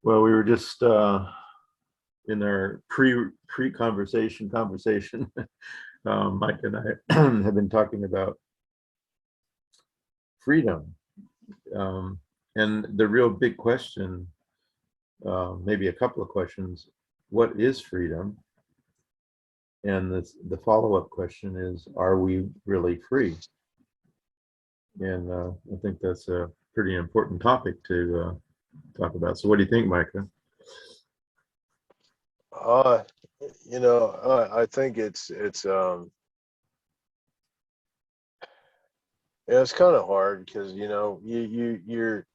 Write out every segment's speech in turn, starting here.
Well, we were just in our pre-conversation conversation. Mike and I have been talking about freedom, and the real big question, maybe a couple of questions: what is freedom? And the follow-up question is: are we really free? And I think that's a pretty important topic to talk about. So, what do you think, Micah? Uh, I think it's kind of hard because you're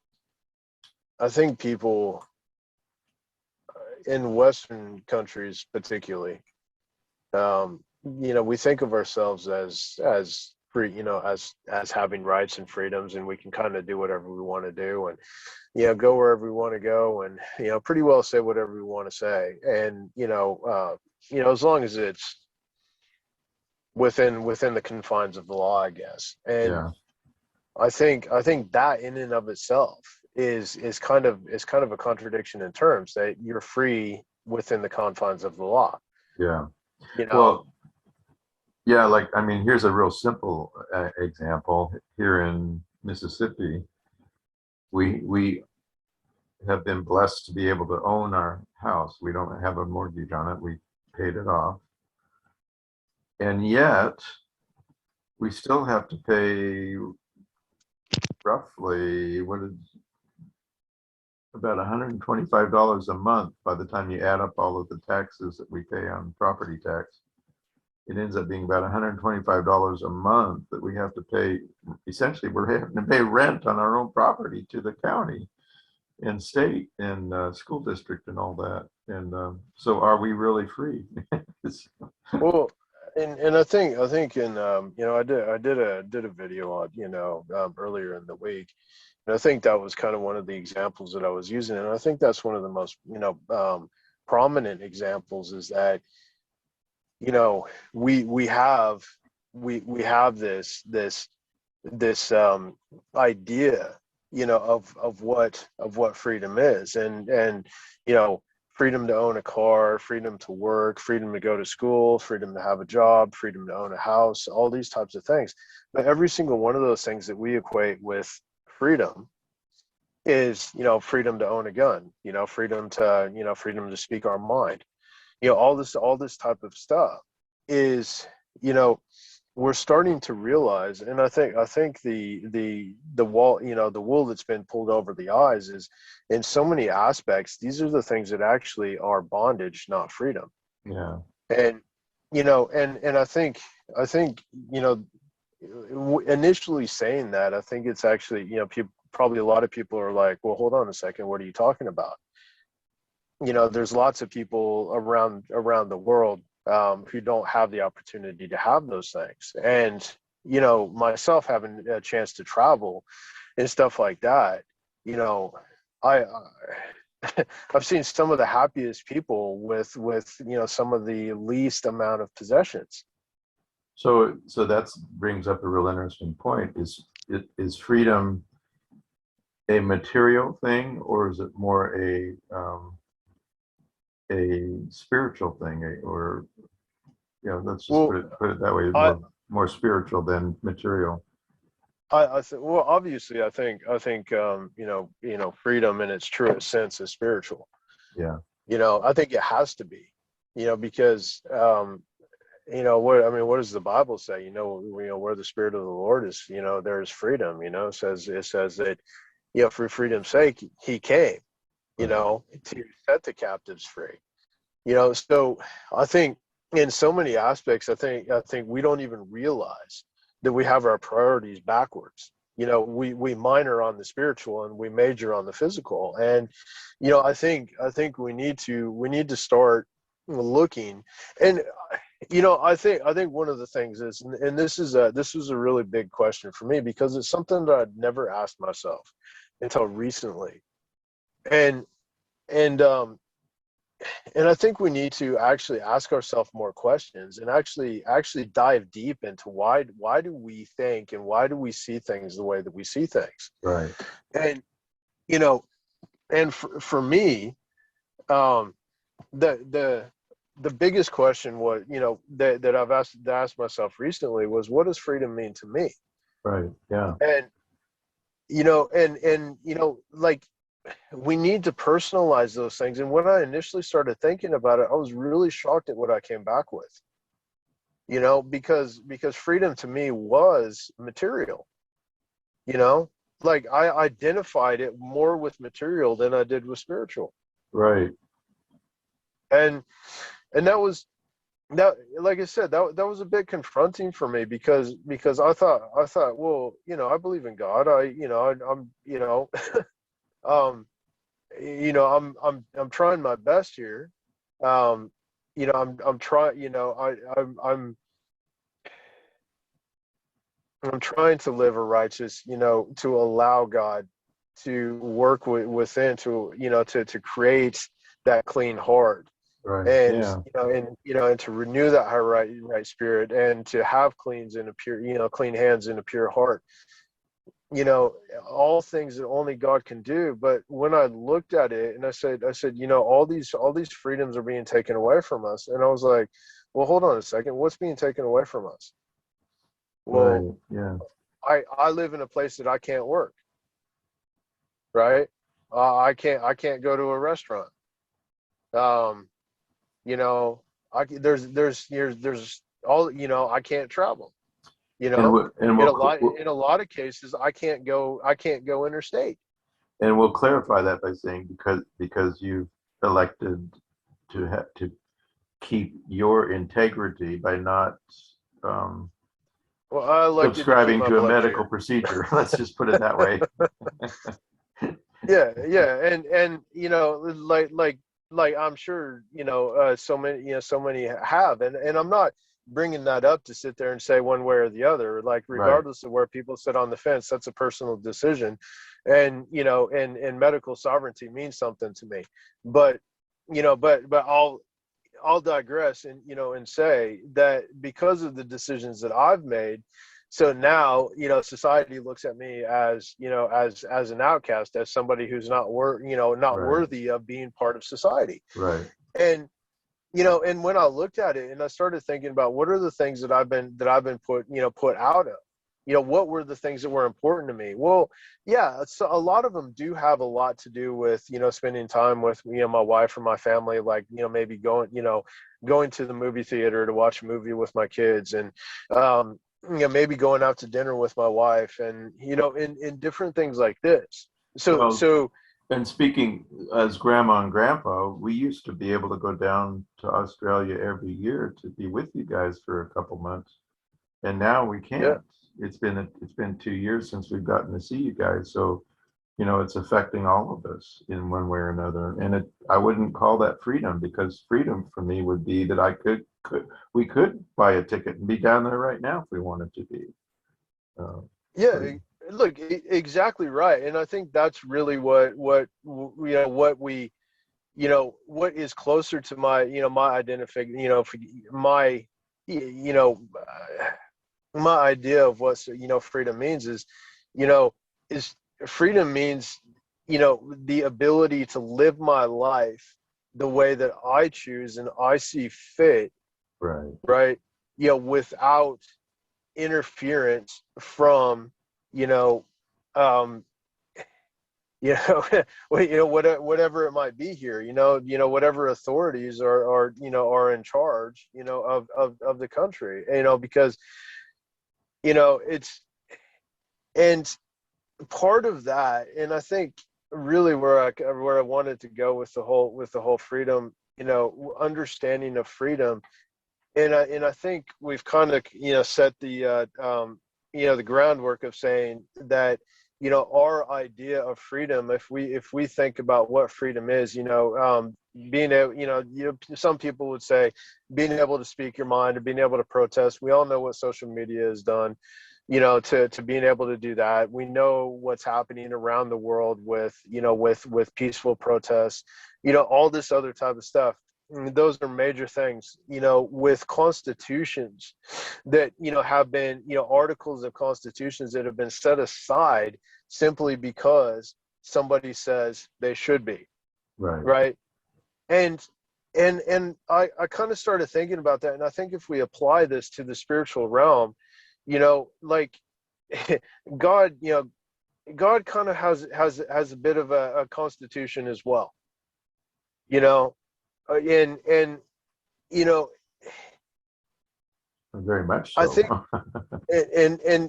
I think people in Western countries particularly, we think of ourselves as free, as having rights and freedoms, and we can kind of do whatever we want to do, and go wherever we want to go, and pretty well say whatever we want to say, and as long as it's within the confines of the law, I guess. And Yeah, I think that in and of itself is kind of a contradiction in terms that you're free within the confines of the law. yeah. You know, Well, yeah, like, I mean, here's a real simple example. Here in Mississippi, we have been blessed to be able to own our house. We don't have a mortgage on it. We paid it off. And yet we still have to pay roughly about $125 a month by the time you add up all of the taxes that we pay on property tax. It ends up being about $125 a month that we have to pay. Essentially, we're having to pay rent on our own property to the county and state and school district and all that. And so, are we really free? well, and I think in I did a video on earlier in the week, and I think that was kind of one of the examples that I was using, and I think that's one of the most prominent examples is that we have this idea of what freedom is, and freedom to own a car, freedom to work, freedom to go to school, freedom to have a job, freedom to own a house, all these types of things. But every single one of those things that we equate with freedom is freedom to own a gun, freedom to speak our mind, all this type of stuff is you know we're starting to realize. And I think the wall, the wool that's been pulled over the eyes is, in so many aspects, these are the things that actually are bondage, not freedom. Yeah. And and I think initially saying that, I think it's actually, people, probably a lot of people are like, well, hold on a second, what are you talking about? There's lots of people around the world, who don't have the opportunity to have those things. And myself having a chance to travel and stuff like that, you know, I I've seen some of the happiest people with some of the least amount of possessions. So that brings up a real interesting point. Is freedom a material thing, or is it more a spiritual thing, or let's just Well, put it that way, I more spiritual than material. I think, well, obviously, I think freedom in its truest sense is spiritual. Yeah, I think it has to be, because what does the Bible say? Where the Spirit of the Lord is, there is freedom. It says that, for freedom's sake he came, right. to set the captives free. So I think in so many aspects, I think we don't even realize that we have our priorities backwards. We minor on the spiritual and we major on the physical. And I think we need to start looking. And I think one of the things is, and this was a really big question for me, because it's something that I'd never asked myself until recently. And and um and I think we need to actually ask ourselves more questions, and actually dive deep into why do we think and why do we see things the way that we see things. Right. And you know and for me, um, the biggest question was, that I've asked myself recently was, what does freedom mean to me? Right. Yeah. And like, we need to personalize those things. And when I initially started thinking about it, I was really shocked at what I came back with. Because freedom to me was material. Like, I identified it more with material than I did with spiritual. Right. And that was that, like I said, that was a bit confronting for me, because I thought, well, I believe in God. I'm um I'm trying my best here. I'm trying, I'm trying to live a righteous, to allow God to work within, to create that clean heart, Right. and Yeah. and to renew that right spirit, and to have clean hands and a pure heart. All things that only God can do. But when I looked at it, and I said, all these freedoms are being taken away from us, and I was like, well, hold on a second, what's being taken away from us? Well, Right. Yeah. I live in a place that I can't work, right? I can't go to a restaurant. Um, you know, there's all, I can't travel. You And know, we'll, and in we'll a lot cl- in a lot of cases, I can't go interstate. and we'll clarify that by saying, because you've elected to keep your integrity by not um, Well, I elected to keep subscribing my to a blood medical pure. procedure. Let's just put it that way. Yeah, and like I'm sure, so many have, and I'm not bringing that up to sit there and say one way or the other. Like, Right. regardless of where people sit on the fence, that's a personal decision, and medical sovereignty means something to me. But I'll digress, and say that because of the decisions that I've made, so now, society looks at me as, as an outcast, as somebody who's not Right. worthy of being part of society. Right. And and when I looked at it and I started thinking about what are the things that I've been put out of, what were the things that were important to me? Well, yeah, so a lot of them do have a lot to do with, spending time with, my wife or my family, like, maybe going to the movie theater to watch a movie with my kids, and maybe going out to dinner with my wife, and in different things like this. So Well, so and speaking as grandma and grandpa, we used to be able to go down to Australia every year to be with you guys for a couple months, and now we yeah. can't. It's been 2 years since we've gotten to see you guys, so it's affecting all of us in one way or another. And I wouldn't call that freedom, because freedom for me would be that we could buy a ticket and be down there right now if we wanted to be. Uh, Yeah, free. look, exactly right. And I think that's really what is closer to my identification, for my, you know, my idea of what, freedom means is, you know, is freedom means, the ability to live my life the way that I choose and I see fit, Right. right? Without interference from, you know, um, whatever it might be here, whatever authorities are in charge, of the country, because, it's, and part of that, and I think really where I wanted to go with the whole freedom, understanding of freedom. And I think we've kind of set the groundwork of saying that our idea of freedom, if we think about what freedom is, being able, some people would say being able to speak your mind or being able to protest. We all know what social media has done, to being able to do that. We know what's happening around the world with peaceful protests, all this other type of stuff. Those are major things, with constitutions that, have been, articles of constitutions that have been set aside simply because somebody says they should be, Right. right? And I kind of started thinking about that, and I think if we apply this to the spiritual realm, like God, God kind of has a bit of a constitution as well, and you know, Very much I so. think,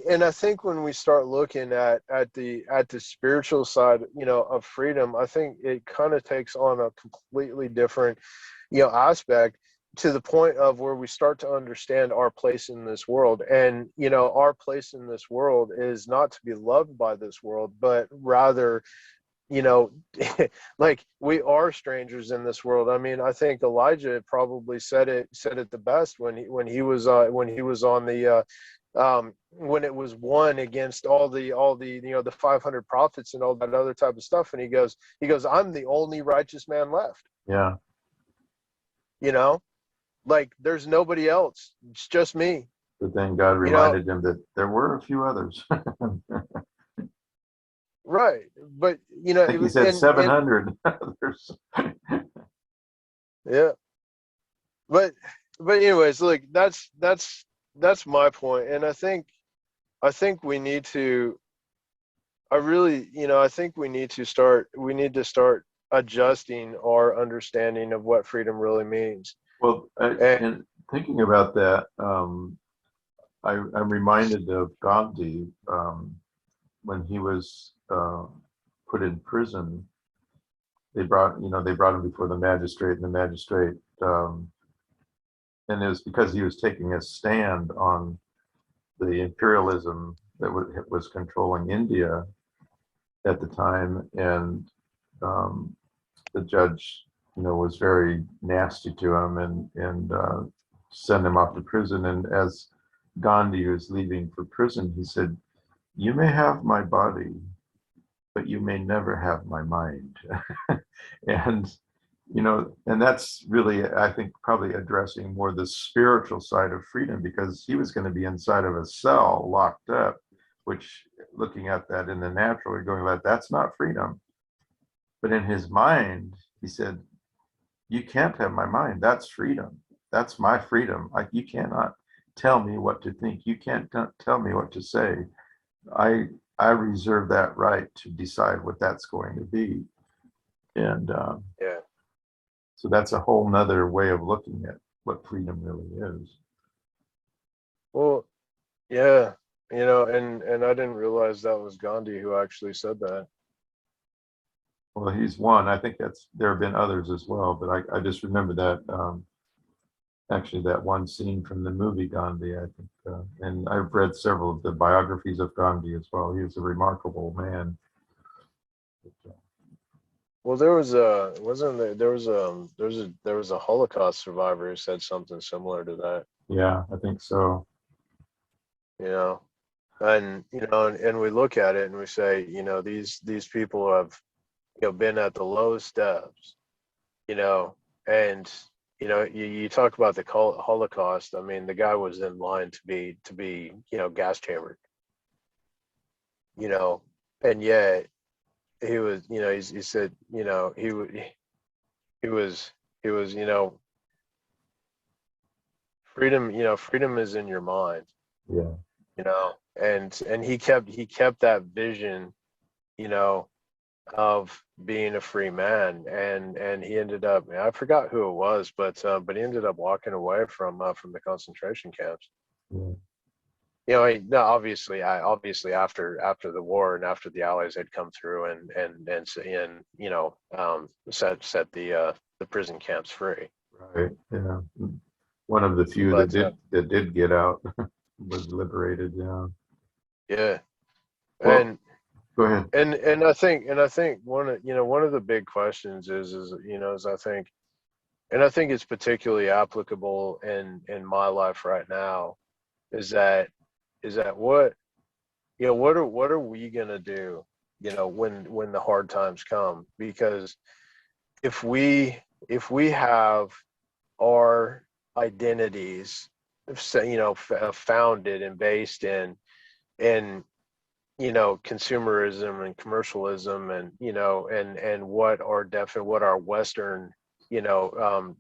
and I think when we start looking at the spiritual side, of freedom, I think it kind of takes on a completely different, aspect, to the point of where we start to understand our place in this world. And our place in this world is not to be loved by this world, but rather, you know like, we are strangers in this world. I mean, I think Elijah probably said it the best when he was on the when it was one against all the the 500 prophets and all that other type of stuff, and he goes, I'm the only righteous man left. Yeah. you know like, there's nobody else, it's just me. But then God you know reminded him that there were a few others. I right, but think it he was, said and 700 others. yeah, but anyways, like, that's my point. And I think we need to, I think we need to start adjusting our understanding of what freedom really means. Well, And and thinking about that, I'm reminded of Gandhi when he was put in prison. They brought him before the magistrate, and the magistrate, and it was because he was taking a stand on the imperialism that was controlling India at the time, and um, the judge, was very nasty to him, and sent him off to prison. And as Gandhi was leaving for prison, he said, "You may have my body, but you may never have my mind." and and that's really, I think, probably addressing more the spiritual side of freedom, because he was going to be inside of a cell locked up, which, looking at that in the natural, we're going, about that's not freedom. But in his mind, he said, you can't have my mind. That's freedom. That's my freedom. You cannot tell me what to think. You can't tell me what to say. I reserve that right to decide what that's going to be. And yeah, so that's a whole nother way of looking at what freedom really is. well, yeah, and I didn't realize that was Gandhi who actually said that. Well, he's one. I think there have been others as well, but I just remember that, actually, that one scene from the movie Gandhi, I think, and I've read several of the biographies of Gandhi as well. He was a remarkable man. Well, there was a wasn't there there was a Holocaust survivor who said something similar to that. Yeah, I think so. you know and we look at it and we say, these people have, been at the lowest depths, you know and you talk about the Holocaust. I mean, the guy was in line to be gas chambered, you know and yet he was, he said, he was freedom is in your mind, Yeah. and he kept that vision, you know of being a free man. And he ended up, I forgot who it was, but he ended up walking away from the concentration camps. Yeah. No, obviously after the war and after the Allies had come through and set the prison camps free. Right. Yeah. One of the few that But did get out was liberated. Yeah. yeah, Well, and go ahead. and I think one of the big questions is I think it's particularly applicable in my life right now, is that what are we gonna do, when the hard times come? Because if we have our identities, founded and based in consumerism and commercialism, and what our Western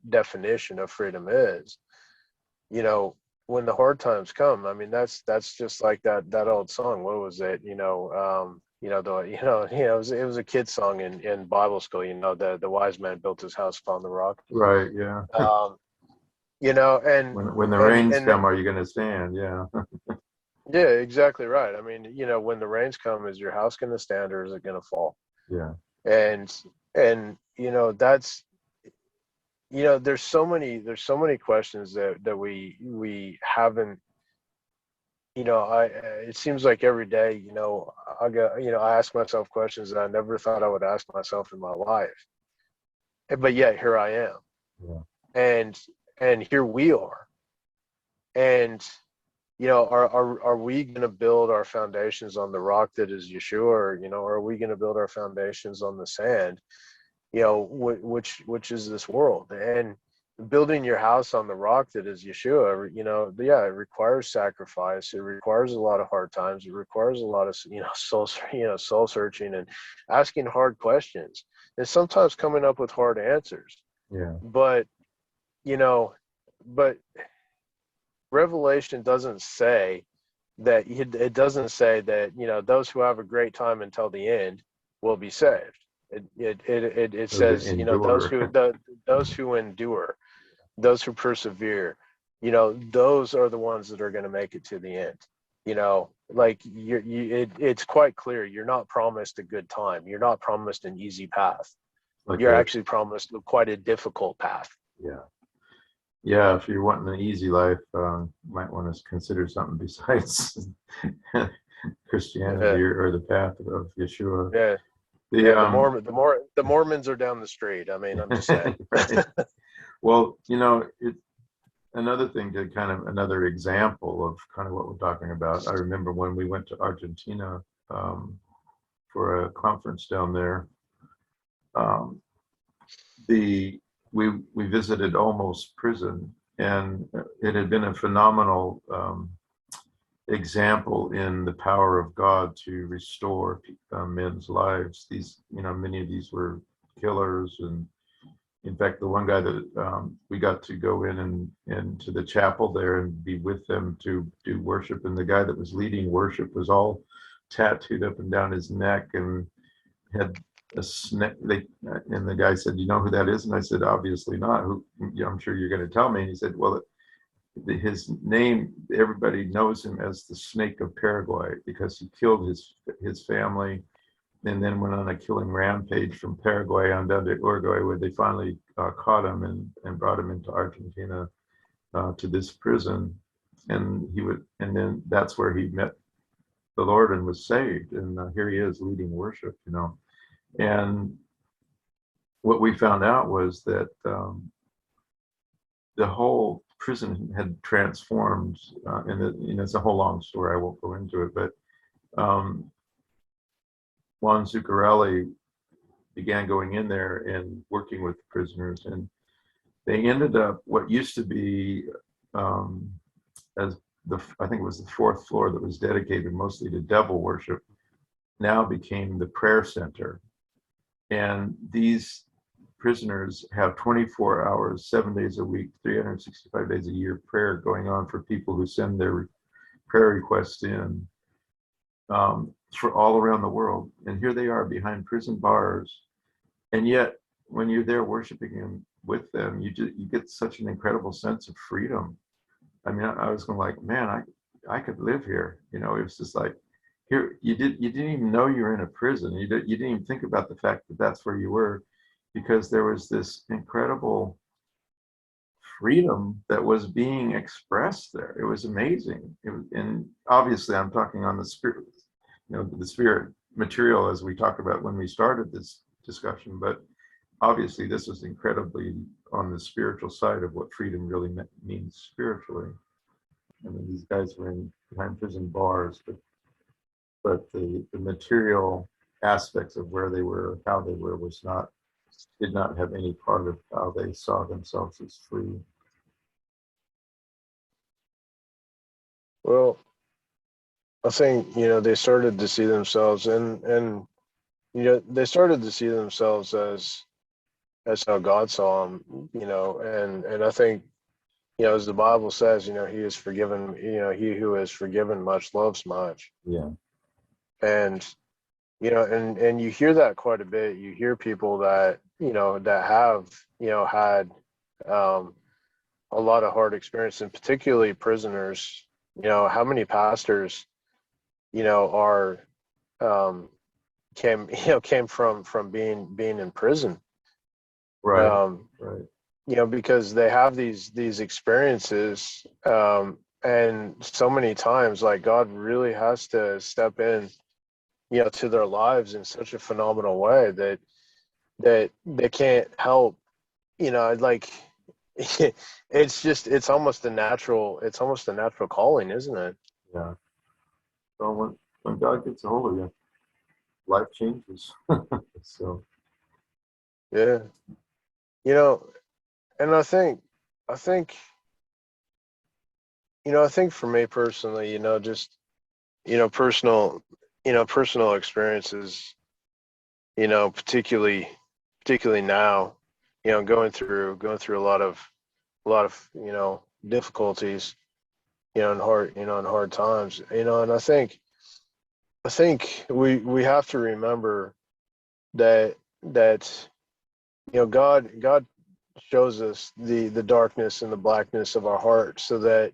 definition of freedom is. When the hard times come, I mean, that's just like that old song. What was it? It was a kid's song in Bible school. The wise man built his house upon the rock. Right. Yeah. Um, and When the and rains and come, are you going to stand? Yeah. yeah, exactly right. I mean, when the rains come, is your house going to stand or is it going to fall? Yeah. And that's there's so many questions that we haven't. It seems like every day, I ask myself questions that I never thought I would ask myself in my life, but yet here I am, Yeah. and here we are, and are we going to build our foundations on the rock that is Yeshua, or are we going to build our foundations on the sand, which is this world? And building your house on the rock that is Yeshua, yeah, it requires sacrifice. It requires a lot of hard times. It requires a lot of, soul searching and asking hard questions, and sometimes coming up with hard answers. Yeah. But, you know, but Revelation doesn't say that. It doesn't say that, those who have a great time until the end will be saved. It Those that says, endure. those who endure, those who persevere, those are the ones that are going to make it to the end. Like it's quite clear you're not promised a good time. You're not promised an easy path. Like You're actually promised quite a difficult path. yeah. Yeah, if you're wanting an easy life, you might want to consider something besides Yeah, Christianity or the path of Yeshua. yeah, The yeah. The Mormons are down the street. I mean, I'm just saying. right. Well, it another thing to kind of another example of kind of what we're talking about. I remember when we went to Argentina for a conference down there. Um, the we visited Olmos prison, and it had been a phenomenal example in the power of God to restore men's lives. These, many of these were killers, and in fact, the one guy that we got to go in and to the chapel there and be with them to do worship, and the guy that was leading worship was all tattooed up and down his neck and had a snake. And the guy said, "You know who that is?" And I said, "Obviously not. Who? I'm sure you're going to tell me." And he said, "Well, his name, everybody knows him as the Snake of Paraguay because he killed his family, and then went on a killing rampage from Paraguay on down to Uruguay, where they finally caught him and brought him into Argentina to this prison, and and then that's where he met the Lord and was saved, and here he is leading worship, and what we found out was that the whole prison had transformed, and it's a whole long story. I won't go into it, but Juan Zuccarelli began going in there and working with prisoners, and they ended up what used to be as I think it was the fourth floor that was dedicated mostly to devil worship, now became the prayer center. And these prisoners have 24 hours, 7 days a week, 365 days a year prayer going on for people who send their prayer requests in for all around the world. And here they are behind prison bars. And yet, when you're there worshiping him with them, you get such an incredible sense of freedom. I mean, I was going like, man, I could live here. It was just like, here you didn't even know you were in a prison. You didn't even think about the fact that that's where you were, because there was this incredible freedom that was being expressed there. It was amazing. And obviously, I'm talking on the spirit, the spirit material as we talked about when we started this discussion. But obviously, this was incredibly on the spiritual side of what freedom really means spiritually. I mean, these guys were behind prison bars, but the material aspects of where they were, how they were, did not have any part of how they saw themselves as free. Well, I think, they started to see themselves, and they started to see themselves as how God saw them, and I think, as the Bible says, he is forgiven, he who is forgiven much loves much. Yeah. And, and you hear that quite a bit. You hear people that, that have, had a lot of hard experience, and particularly prisoners. How many pastors, are, came from being in prison. Right. Um, Right. because they have these experiences, and so many times, like, God really has to step in, to their lives in such a phenomenal way that they can't help, like, it's almost a natural calling, isn't it? Yeah. So when God gets a hold of you, life changes. So Yeah. you know and I think I think for me personally, just, personal, personal experiences, particularly now, going through a lot of difficulties, and hard times, and I think we have to remember that God shows us the darkness and the blackness of our heart, so that,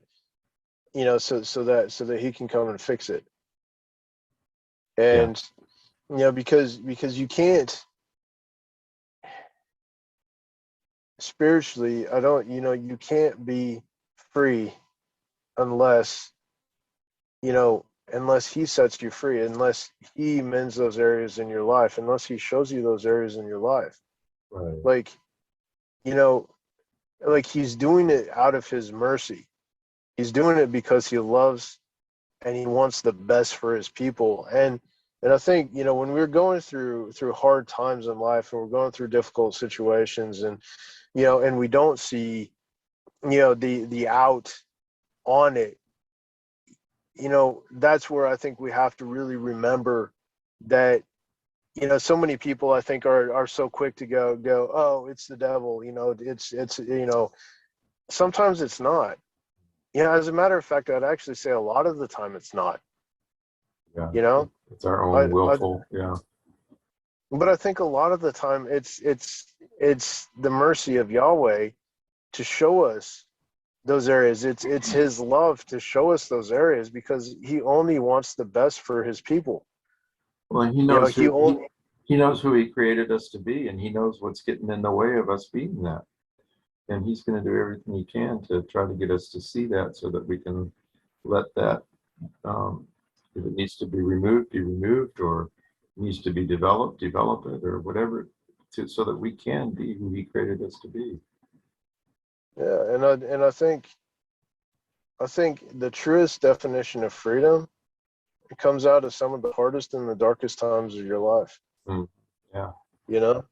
so that he can come and fix it. yeah. And, because you can't, spiritually, I don't you can't be free unless, unless he sets you free, unless he mends those areas in your life, unless he shows you those areas in your life. Right. Like, you know like, he's doing it out of his mercy. He's doing it because he loves and he wants the best for his people. And I think, when we're going through hard times in life, and we're going through difficult situations, and, and we don't see, the out on it, that's where I think we have to really remember that, so many people, I think, are so quick to go, oh, it's the devil, it's sometimes it's not. As a matter of fact, I'd actually say a lot of the time it's not. Yeah. you know It's our I, own I willful. Yeah. but I think a lot of the time it's the mercy of Yahweh to show us those areas. It's his love to show us those areas, because he only wants the best for his people. Well, He only he knows who he created us to be, and he knows what's getting in the way of us being that. And he's going to do everything he can to try to get us to see that, so that we can let that, if it needs to be removed, or needs to be developed, develop it, or whatever, so that we can be who he created us to be. Yeah, and I think the truest definition of freedom, it comes out of some of the hardest and the darkest times of your life. Mm. Yeah. You know,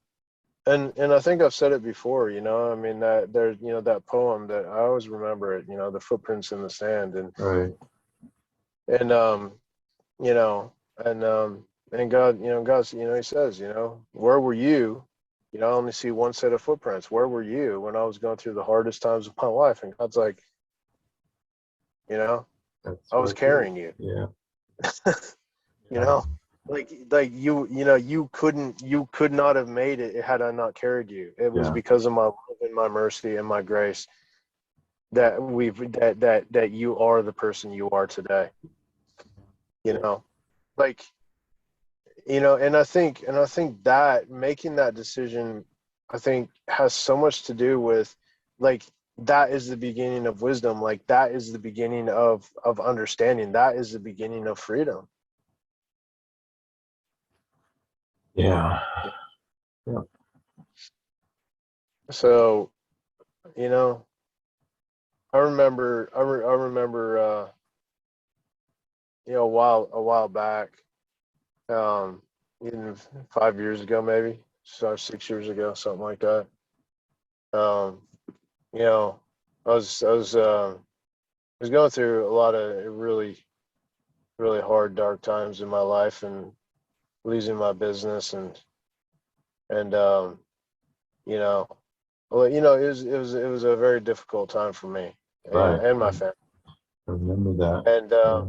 and I think I've said it before. I mean, that there, that poem that I always remember it. The footprints in the sand, and Right. and you know, and God, God's, he says, where were you? I only see one set of footprints. Where were you when I was going through the hardest times of my life? And God's like, That's I was right there. carrying you. Yeah. you Yeah. know, like you could not have made it had I not carried you. It was Yeah. because of my love and my mercy and my grace that you are the person you are today. You Yeah. know, like, and I think that making that decision, I think, has so much to do with, like, that is the beginning of wisdom. Like, that is the beginning of understanding. That is the beginning of freedom. Yeah. Yeah. So, you know, I remember a while back, even 5 years ago, maybe, so 6 years ago, something like that. Um, you know, I was going through a lot of really really hard, dark times in my life, and losing my business, and you know, well, it was a very difficult time for me, Right. and my family. I remember that. And Yeah.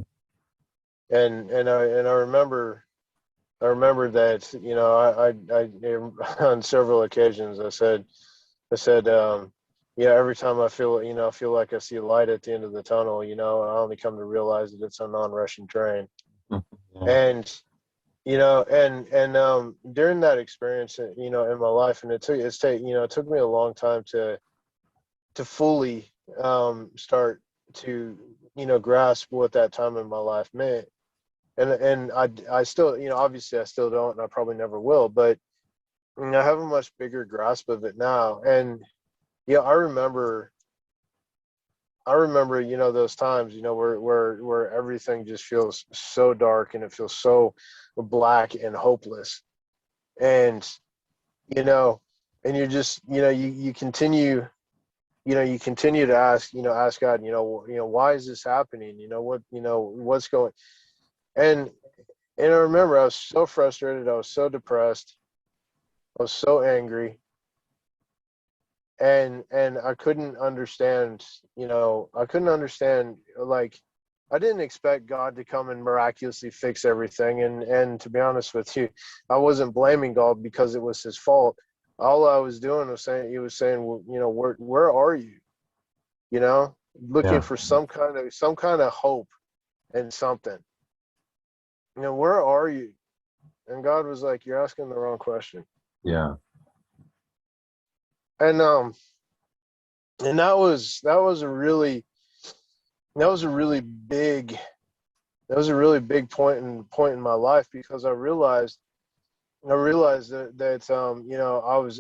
I remember that, I on several occasions I said, every time I feel like I see a light at the end of the tunnel, I only come to realize that it's a non-rushing train. Yeah. And during that experience, in my life, and it took me a long time to fully start to grasp what that time in my life meant. And I still, obviously I still don't, and I probably never will, but I have a much bigger grasp of it now. And yeah, I remember, those times, where everything just feels so dark, and it feels so black and hopeless. And, you know, and you're just, you continue to ask God, why is this happening? What's going, and, and I remember I was so frustrated. I was so depressed. I was so angry. And I couldn't understand, like, I didn't expect God to come and miraculously fix everything. And to be honest with you, I wasn't blaming God because it was his fault. All I was doing was saying, he was saying, well, where are you? Looking Yeah. for some kind of hope and something. Where are you? And God was like, you're asking the wrong question. Yeah. And and that was a really big point in my life, because I realized that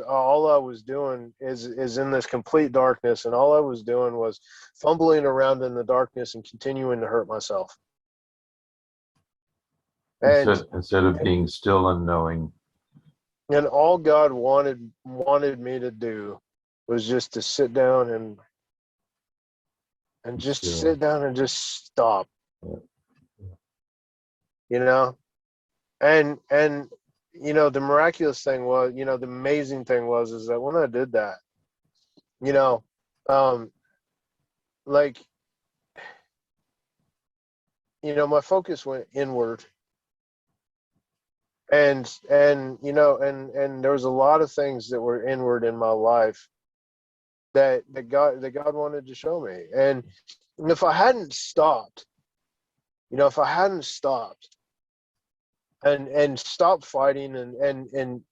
all I was doing is in this complete darkness, and all I was doing was fumbling around in the darkness and continuing to hurt myself. And Instead of being still and knowing. and all God wanted me to do was just to sit down and just Still. sit down and just stop, Yeah. you know. And the miraculous thing was, the amazing thing was, is that when I did that, you know um like, my focus went inward. And there was a lot of things that were inward in my life that God wanted to show me. And if I hadn't stopped, if I hadn't stopped and stopped fighting, and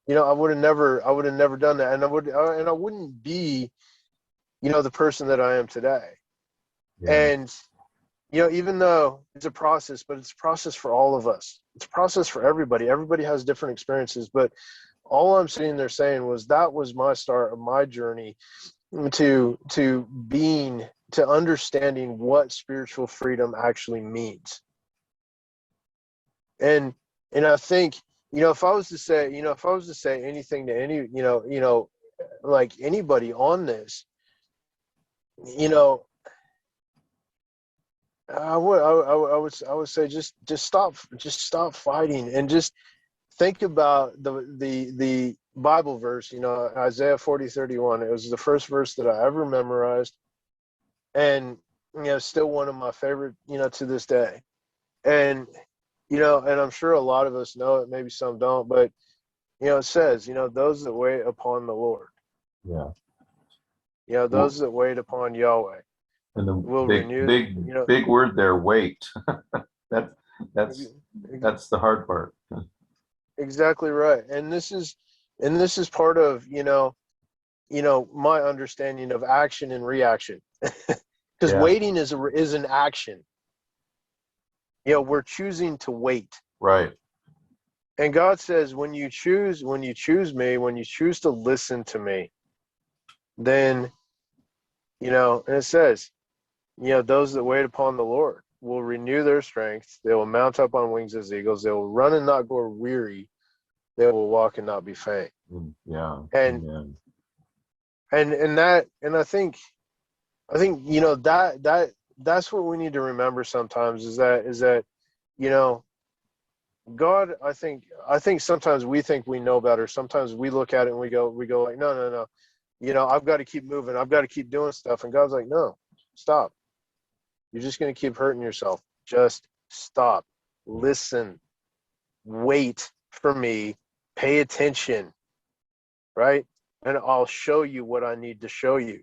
I would have never done that. And I wouldn't be, the person that I am today. Yeah. And even though it's a process, but it's a process for all of us. It's a process for everybody. Everybody has different experiences, but all I'm sitting there saying was that was my start of my journey to understanding what spiritual freedom actually means. And I think, if I was to say anything to any, like anybody on this, you know, I would say just stop fighting, and just think about the Bible verse, Isaiah 40:31. It was the first verse that I ever memorized, and still one of my favorite, to this day. And and I'm sure a lot of us know it, maybe some don't, but it says, those that wait upon the Lord, Yeah. those that wait upon Yahweh And the will big, renew, big, big word there, wait. That that's ex- that's the hard part. exactly right. And this is part of, my understanding of action and reaction. Because Yeah. waiting is an action. We're choosing to wait. Right. And God says, when you choose me, when you choose to listen to me, then, and it says, those that wait upon the Lord will renew their strength. They will mount up on wings as eagles. They will run and not grow weary. They will walk and not be faint. Yeah. And Amen. and and that and I think that that's what we need to remember sometimes, is that, you know, God, I think sometimes we think we know better. Sometimes we look at it and we go like, no, no, no. You know, I've got to keep moving. I've got to keep doing stuff. And God's like, no, stop. You're just going to keep hurting yourself. Just stop. Listen. Wait for me. Pay attention. Right? And I'll show you what I need to show you.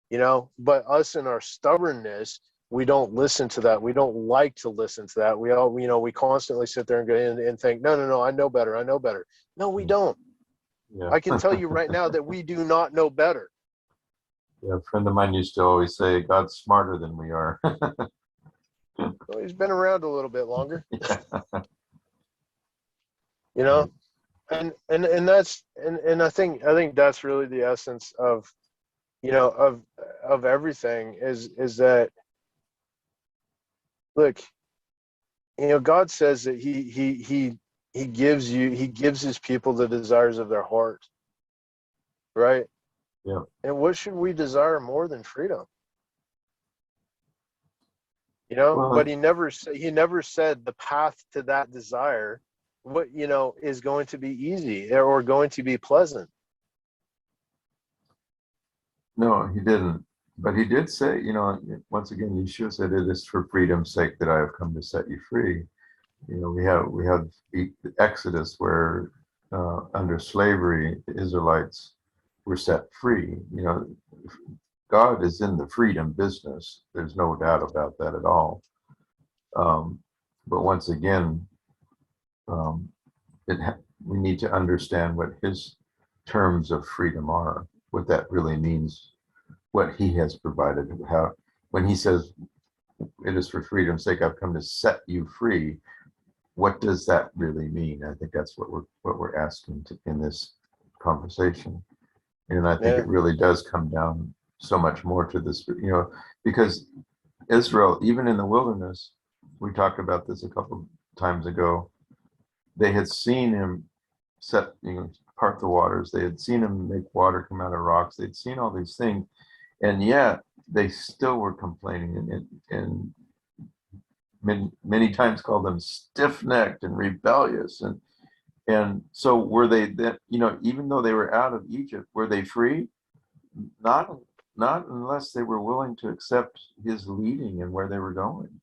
You know, but us in our stubbornness, we don't listen to that. We don't like to listen to that. We all, you know, we constantly sit there and go in and think, no, no, no, I know better. I know better. No, we don't. Yeah. I can tell you right now that we do not know better. Yeah, a friend of mine used to always say, God's smarter than we are. Well, he's been around a little bit longer, Yeah. you know, and that's, and I think that's really the essence of, you know, of everything is that, look, you know, God says that he gives his people the desires of their heart, right? Yeah. And what should we desire more than freedom? You know, Well, but he never said the path to that desire, what, you know, is going to be easy or going to be pleasant. no, he didn't. But he did say, you know, once again, Yeshua said, it is for freedom's sake that I have come to set you free. You know, we have the Exodus where under slavery, the Israelites were set free. You know, God is in the freedom business. There's no doubt about that at all. But once again, um, we need to understand what his terms of freedom are, what that really means, what he has provided. How, when he says, it is for freedom's sake I've come to set you free, what does that really mean? I think that's what we're asking in this conversation. And I think Yeah. it really does come down so much more to this, you know, because Israel, even in the wilderness, we talked about this a couple times ago, they had seen him set, you know, part the waters. They had seen him make water come out of rocks. They'd seen all these things, and yet they still were complaining and many times called them stiff-necked and rebellious. And so were they that, you know, even though they were out of Egypt, were they free? Not not unless they were willing to accept his leading and where they were going.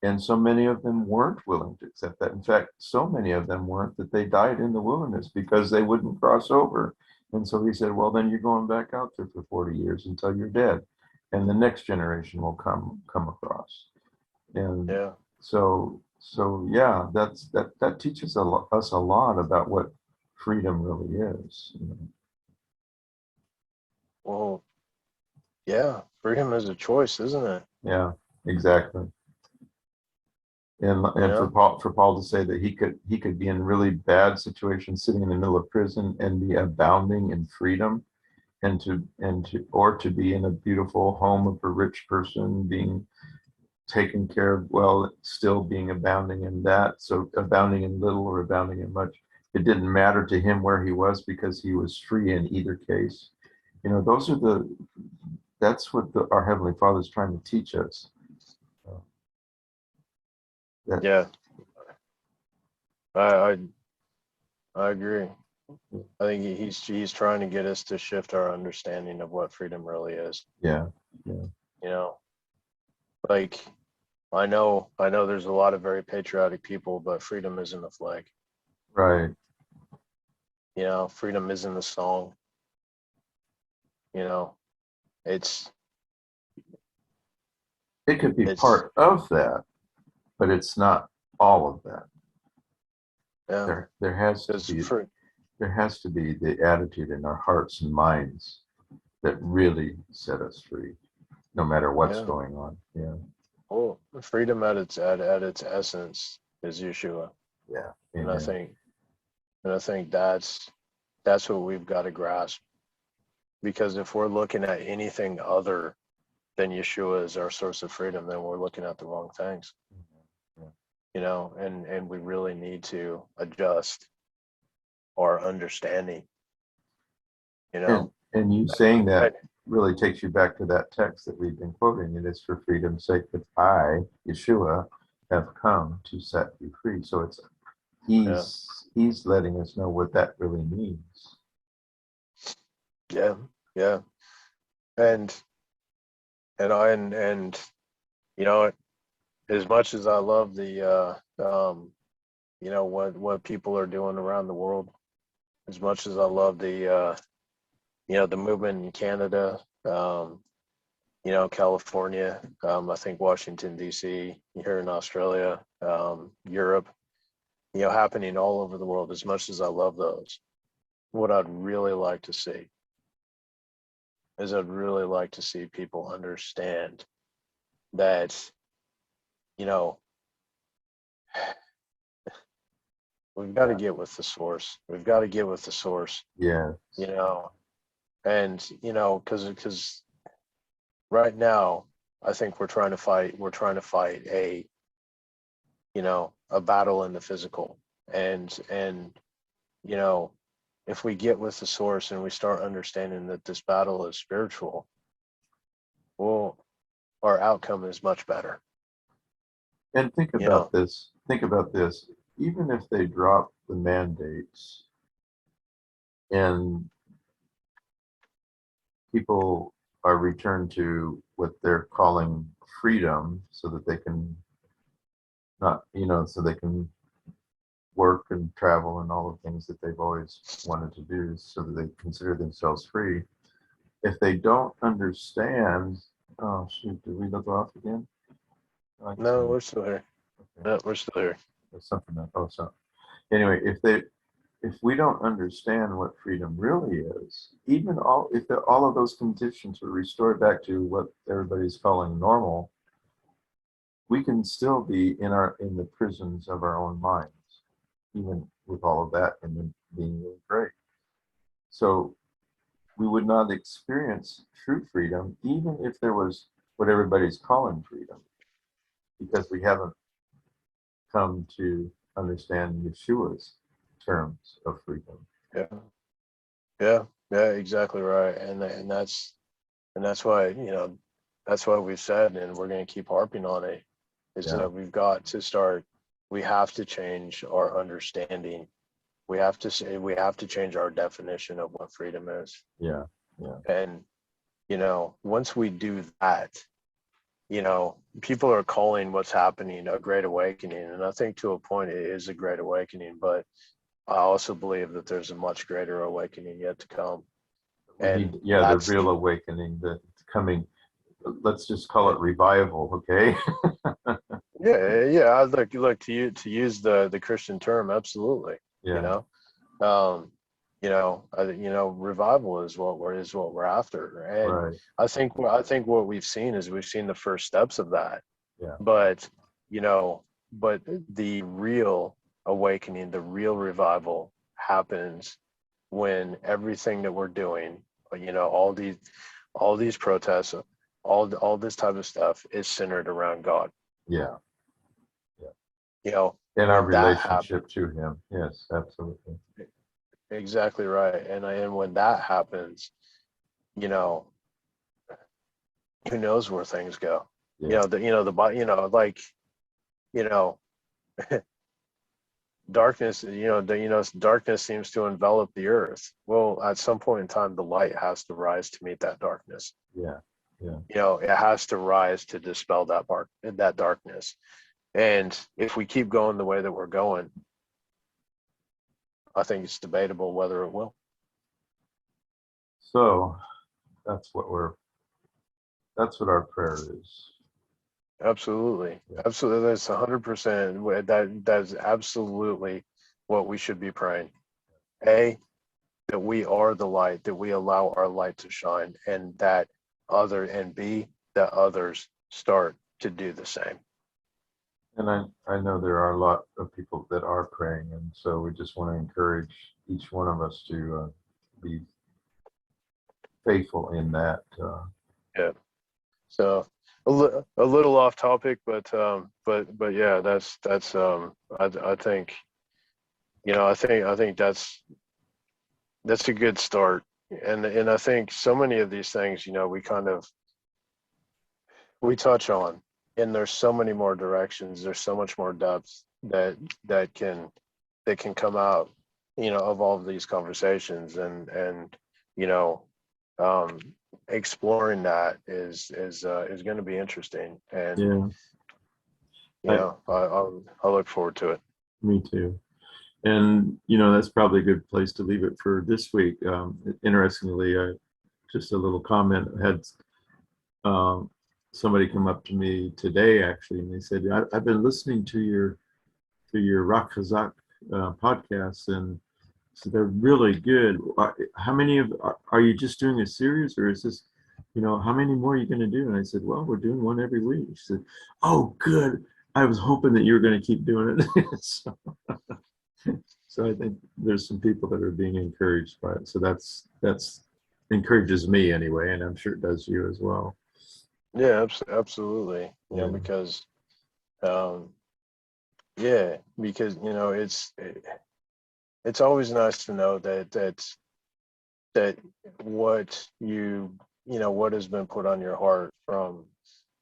And so many of them weren't willing to accept that. In fact, so many of them weren't that they died in the wilderness because they wouldn't cross over. And so he said, well, then you're going back out there for 40 years until you're dead. And the next generation will come across. And Yeah. so yeah, that teaches us a lot about what freedom really is. You know? Well, yeah, freedom is a choice, isn't it? Yeah, exactly. And You for know? Paul to say that he could be in really bad situations, sitting in the middle of prison, and be abounding in freedom, and to be in a beautiful home of a rich person, being taken care of well, still being abounding in that. So abounding in little or abounding in much, it didn't matter to him where he was because he was free in either case. You know, that's what our Heavenly Father is trying to teach us. That Yeah. I agree. I think he's trying to get us to shift our understanding of what freedom really is. yeah, You know, like I know there's a lot of very patriotic people, but freedom isn't a flag. right. You know, freedom isn't a song. You know, it's It could be part of that, but it's not all of that. yeah. There has to be the attitude in our hearts and minds that really set us free, no matter what's going on. Yeah. Well, freedom at its essence is Yeshua. Yeah. And Amen. I think that's what we've got to grasp. Because if we're looking at anything other than Yeshua as our source of freedom, then we're looking at the wrong things. Yeah. You know, and we really need to adjust our understanding. You know, And you saying that really takes you back to that text that we've been quoting. It is for freedom's sake that I, Yeshua, have come to set you free. So it's Yeah. he's letting us know what that really means. Yeah. Yeah. And you know, as much as I love the you know, what people are doing around the world, as much as I love the you know, the movement in Canada, you know, California, I think Washington D.C. here in Australia, Europe, you know, happening all over the world. As much as I love those, what I'd really like to see is I'd really like to see people understand that, you know, we've got to get with the source. We've got to get with the source, Yeah. you know, and, you know, because right now, I think we're trying to fight a, you know, a battle in the physical. And, you know, if we get with the source and we start understanding that this battle is spiritual, well, our outcome is much better. And think You know, about this. Think about this. Even if they drop the mandates and people are returned to what they're calling freedom so that they can not, so they can work and travel and all the things that they've always wanted to do so that they consider themselves free. If they don't understand, oh shoot, did we look off again? no, we're still here. Okay. No, we're still here. There's something that, oh, so anyway, if we don't understand what freedom really is, even if all of those conditions were restored back to what everybody's calling normal, we can still be in the prisons of our own minds, even with all of that and then being really great. So we would not experience true freedom, even if there was what everybody's calling freedom, because we haven't come to understand Yeshua's terms of freedom. Yeah, yeah, yeah, exactly right. And that's why, you know, that's why we've said, and we're going to keep harping on it, is that we've got to start. We have to change our understanding. We have to change our definition of what freedom is. Yeah, yeah. And, you know, once we do that, you know, people are calling what's happening a great awakening. And I think to a point it is a great awakening, but I also believe that there's a much greater awakening yet to come. And The real awakening that's coming. Let's just call it revival, okay? yeah. I look to use the Christian term, absolutely. Yeah. You know, revival is what we're after, and Right. I think what we've seen is we've seen the first steps of that. Yeah. But you know, but the real awakening, the real revival happens when everything that we're doing, you know, all these protests, all this type of stuff is centered around God. Yeah. You know, In our when that relationship to Him. Yes, absolutely. exactly right. And when that happens, you know, who knows where things go? Yeah. Like, you know, darkness, darkness seems to envelop the earth. Well, at some point in time, the light has to rise to meet that darkness. Yeah. Yeah. You know, it has to rise to dispel that darkness. And if we keep going the way that we're going, I think it's debatable whether it will. So that's what our prayer is. Absolutely. Yeah. Absolutely. That's 100%. That's absolutely what we should be praying. A, that we are the light, that we allow our light to shine, and B, that others start to do the same. And I know there are a lot of people that are praying, and so we just want to encourage each one of us to be faithful in that. Yeah. So a little off topic, but yeah, I think, you know, I think that's a good start. And I think so many of these things, we touch on, and there's so many more directions. There's so much more depth that can come out, of all of these conversations, and you know, um, exploring that is going to be interesting, and Yeah, I'll look forward to it. me too. And that's probably a good place to leave it for this week. Interestingly, just a little comment. I had um, somebody come up to me today actually, and they said, I've been listening to your Rak Chazak podcasts, and so they're really good. How many are you just doing a series, or is this, how many more are you going to do? And I said, well, we're doing one every week. She said, oh, good. I was hoping that you were going to keep doing it. So I think there's some people that are being encouraged by it. So that's encourages me anyway, and I'm sure it does you as well. Yeah, absolutely. Yeah. Because yeah, because it's always nice to know that what has been put on your heart from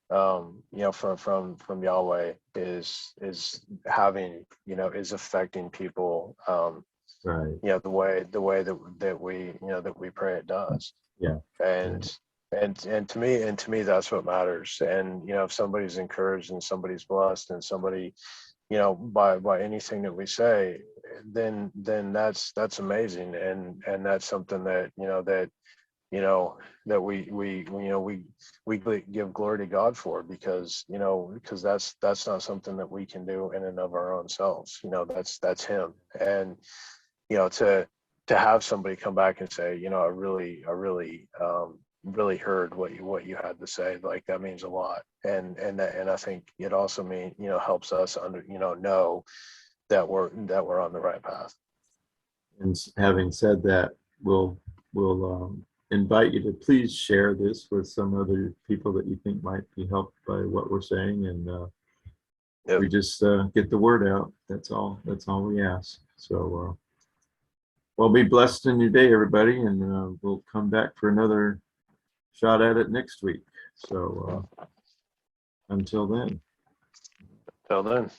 from Yahweh is having, is affecting people, Right. the way that we pray it does. Yeah. And to me that's what matters. And if somebody's encouraged and somebody's blessed and somebody, by anything that we say, then that's amazing. And that's something that that we give glory to God for, because that's not something that we can do in and of our own selves. That's him. And to have somebody come back and say, I really heard what you had to say, like, that means a lot. And I think it also helps us know that we're on the right path. And having said that, we'll invite you to please share this with some other people that you think might be helped by what we're saying, and Yep. we just get the word out. That's all we ask. So well, be blessed in your day, everybody, and we'll come back for another shot at it next week. So until then. Till then.